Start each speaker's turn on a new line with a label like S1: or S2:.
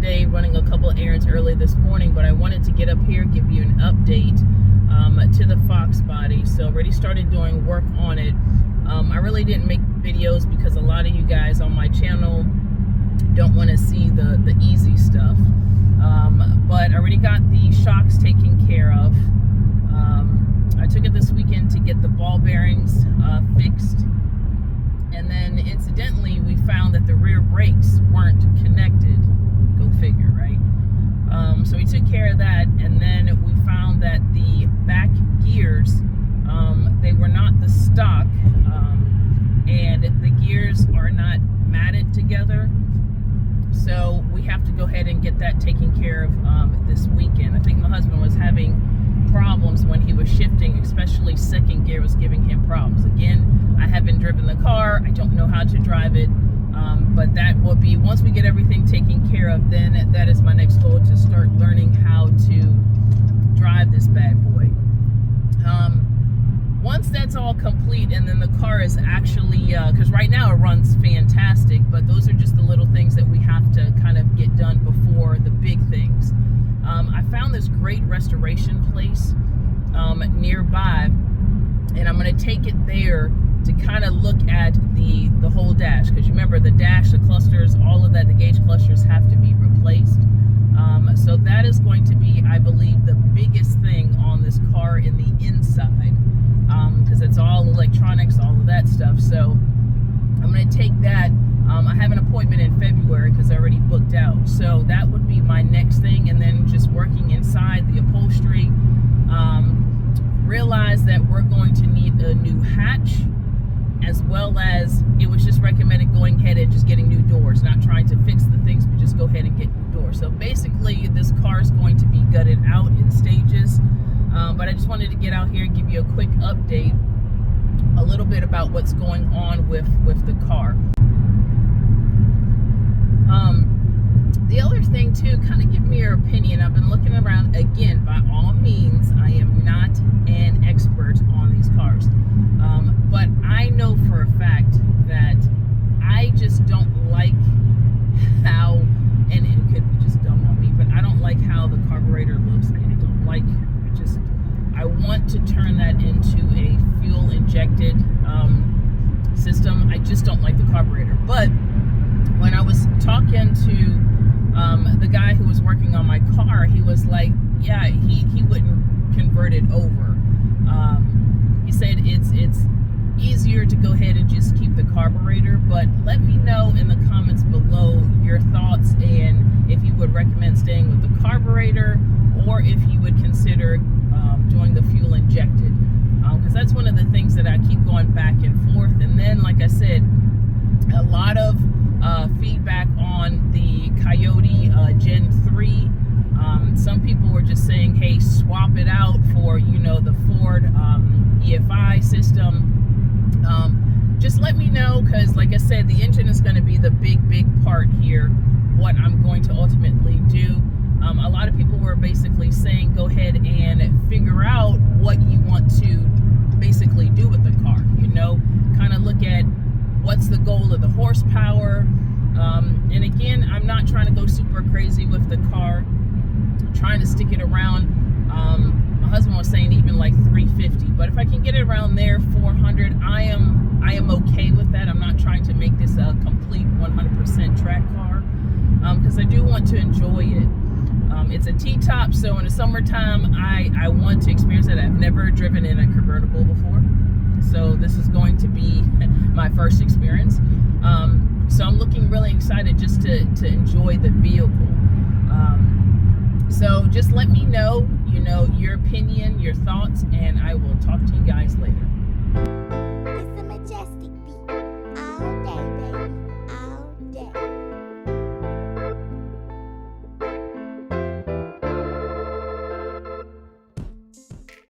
S1: today, running a couple errands early this morning, but I wanted to get up here, give you an update to the Foxbody. So already started doing work on it. I really didn't make videos because a lot of you guys on my channel don't want to see the easy stuff. But I already got the shocks taken care of. I took it this weekend to get the ball bearings fixed. And then incidentally, we found that the rear brakes weren't connected. Go figure, right? So we took care of that, and then we found that the back gears, they were not the stock, and the gears are not matted together. So we have to go ahead and get that taken care of this weekend. I think my husband was having problems when he was shifting, especially second gear was giving him problems. Again, I haven't driven the car. I don't know how to drive it. But that will be, once we get everything taken care of, then that is my next goal, to start learning how to drive this bad boy. Once that's all complete, and then the car is actually, because right now it runs fantastic, but those are just the little things that we have to kind of get done before the big things. I found this great restoration place nearby, and I'm going to take it there to kind of look at the whole dash, because you remember the dash, the clusters, all of that, the gauge clusters have to be replaced. So that is going to be, I believe, the biggest thing on this car in the inside, because it's all electronics, all of that stuff. So I'm going to take that. I have an appointment in February because I already booked out. So that would be my next thing. And then just working inside the upholstery. Realize that we're going to need a new hatch, as well as it was just recommended going ahead and just getting new doors, not trying to fix the things, but just go ahead and get new doors. So basically this car is going to be gutted out in stages. But I just wanted to get out here and give you a quick update, a little bit about what's going on with the car. The other thing too, kind of give me your opinion. I've been looking around again. By all means, I am not an expert on these cars, but I know for a fact that I just don't like how, and it could be just dumb on me, but I don't like how the carburetor looks. I don't like it. Just, I want to turn that into a fuel injected system. I just don't like the carburetor. But when I was talking to the guy who was working on my car, he was like, yeah, he wouldn't convert it over. He said it's easier to go ahead and just keep the carburetor, but let me know in the comments below your thoughts, and if you would recommend staying with the carburetor, or if you would consider doing the fuel injected, because that's one of the things that I keep going back and forth. And then, like I said, a lot of feedback on the Coyote Gen 3. Some people were just saying, hey, swap it out for, the Ford EFI system. Just let me know, because like I said, the engine is going to be the big part here, what I'm going to ultimately do. A lot of people were basically saying, go ahead and figure out what you want to basically do with the car, kind of look at what's the goal of the horsepower. And again, I'm not trying to go super crazy with the car. I'm trying to stick it around, my husband was saying even like 350, but if I can get it around there, 400, I am okay with that. I'm not trying to make this a complete 100% track car, because I do want to enjoy it. It's a T-top, so in the summertime, I want to experience it. I've never driven in a convertible before, so this is going to be my first experience. So I'm looking really excited just to enjoy the vehicle. So just let me know, your opinion, your thoughts,